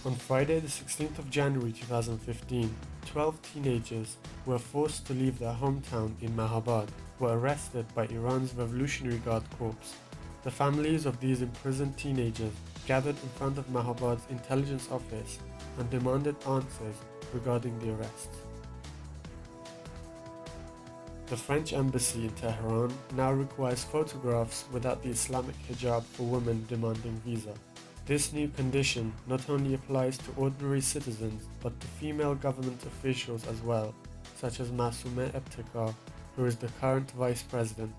On Friday, the 16th of January 2015, 12 teenagers who were forced to leave their hometown in Mahabad were arrested by Iran's Revolutionary Guard Corps. The families of these imprisoned teenagers gathered in front of Mahabad's intelligence office and demanded answers regarding the arrests. The French embassy in Tehran now requires photographs without the Islamic hijab for women demanding visa. This new condition not only applies to ordinary citizens but to female government officials as well, such as Masoumeh Ebtekar, who is the current vice president.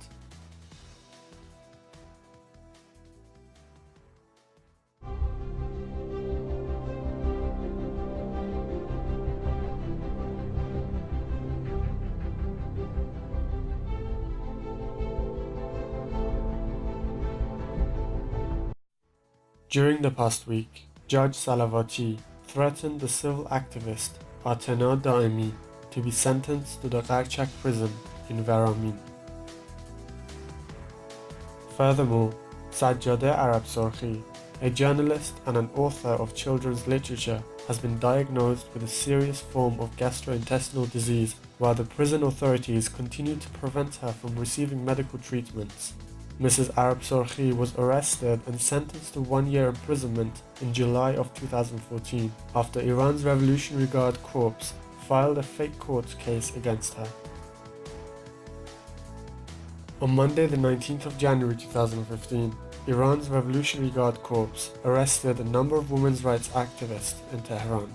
During the past week, Judge Salavati threatened the civil activist Atena Daemi to be sentenced to the Qarchak prison in Varamin. Furthermore, Sajjadeh Arabsorkhi, a journalist and an author of children's literature, has been diagnosed with a serious form of gastrointestinal disease while the prison authorities continue to prevent her from receiving medical treatments. Mrs. Arabsorkhi was arrested and sentenced to 1 year imprisonment in July of 2014 after Iran's Revolutionary Guard Corps filed a fake court case against her. On Monday the 19th of January 2015, Iran's Revolutionary Guard Corps arrested a number of women's rights activists in Tehran.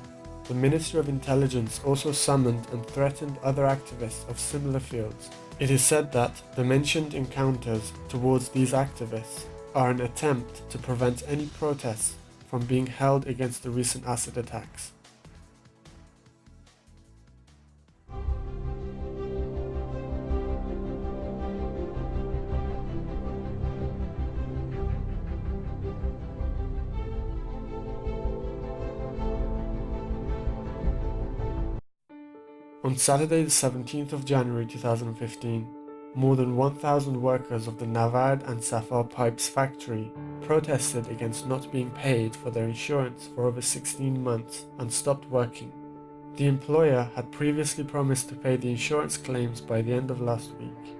The Ministry of Intelligence also summoned and threatened other activists of similar fields. It is said that the mentioned encounters towards these activists are an attempt to prevent any protests from being held against the recent acid attacks. On Saturday the 17th of January 2015, more than 1,000 workers of the Navard and Safar Pipes factory protested against not being paid for their insurance for over 16 months and stopped working. The employer had previously promised to pay the insurance claims by the end of last week.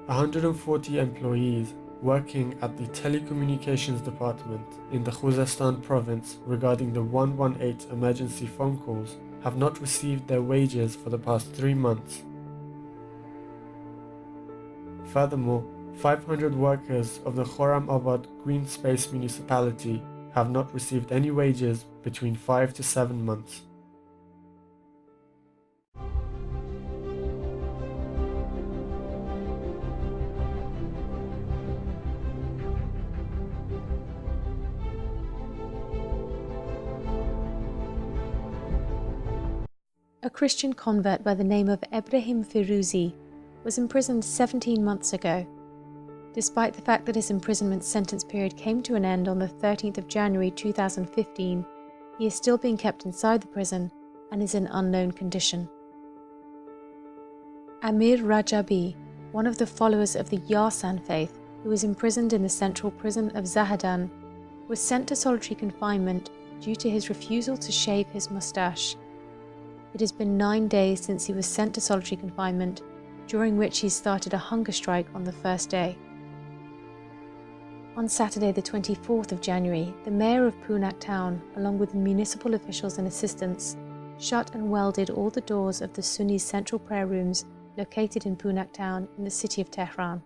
140 employees working at the telecommunications department in the Khuzestan province regarding the 118 emergency phone calls have not received their wages for the past 3 months. Furthermore, 500 workers of the Khorramabad Green Space municipality have not received any wages between 5 to 7 months. A Christian convert by the name of Ebrahim Firuzi was imprisoned 17 months ago. Despite the fact that his imprisonment sentence period came to an end on the 13th of January 2015, he is still being kept inside the prison and is in unknown condition. Amir Rajabi, one of the followers of the Yarsan faith who was imprisoned in the central prison of Zahedan, was sent to solitary confinement due to his refusal to shave his mustache. It has been 9 days since he was sent to solitary confinement, during which he started a hunger strike on the first day. On Saturday the 24th of January, the mayor of Pune town, along with municipal officials and assistants, shut and welded all the doors of the Sunni central prayer rooms located in Pune town in the city of Tehran.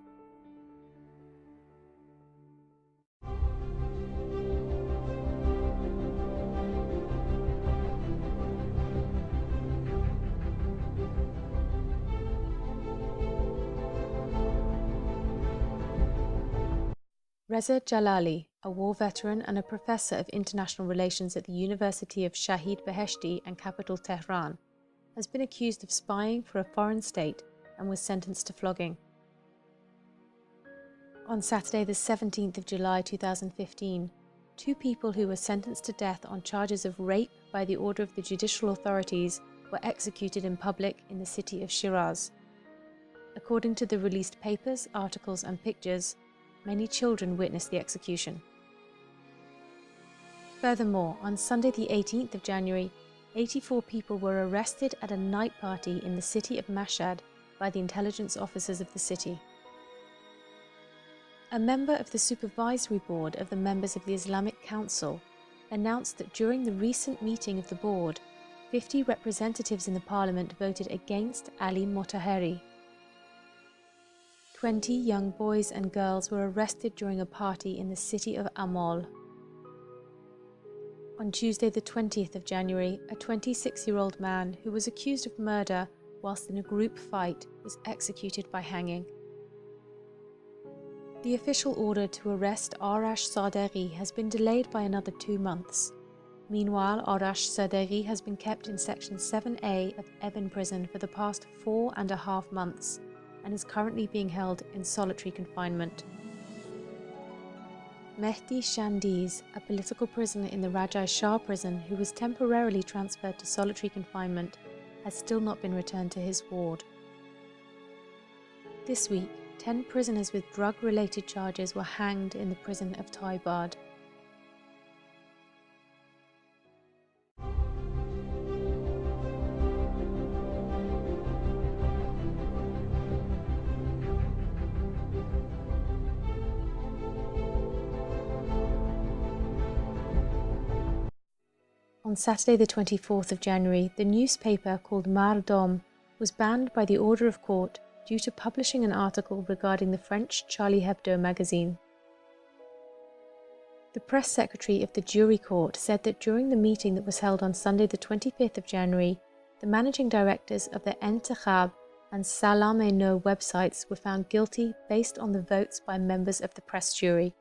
Reza Jalali, a war veteran and a professor of international relations at the University of Shahid Beheshti and capital Tehran, has been accused of spying for a foreign state and was sentenced to flogging. On Saturday the 17th of July 2015, 2 people who were sentenced to death on charges of rape by the order of the judicial authorities were executed in public in the city of Shiraz. According to the released papers, articles and pictures, many children witnessed the execution. Furthermore, on Sunday the 18th of January, 84 people were arrested at a night party in the city of Mashhad by the intelligence officers of the city. A member of the supervisory board of the members of the Islamic Council announced that during the recent meeting of the board, 50 representatives in the parliament voted against Ali Motaheri. 20 young boys and girls were arrested during a party in the city of Amol. On Tuesday the 20th of January, a 26-year-old man who was accused of murder whilst in a group fight was executed by hanging. The official order to arrest Arash Sadeghi has been delayed by another 2 months. Meanwhile, Arash Sadeghi has been kept in Section 7A of Evin Prison for the past 4.5 months and is currently being held in solitary confinement. Mehdi Shandiz, a political prisoner in the Rajai Shah prison who was temporarily transferred to solitary confinement, has still not been returned to his ward. This week, 10 prisoners with drug-related charges were hanged in the prison of Taibad. On Saturday the 24th of January, the newspaper called Mardom was banned by the order of court due to publishing an article regarding the French Charlie Hebdo magazine. The press secretary of the jury court said that during the meeting that was held on Sunday the 25th of January, the managing directors of the Entekhab and Salam-e No websites were found guilty based on the votes by members of the press jury.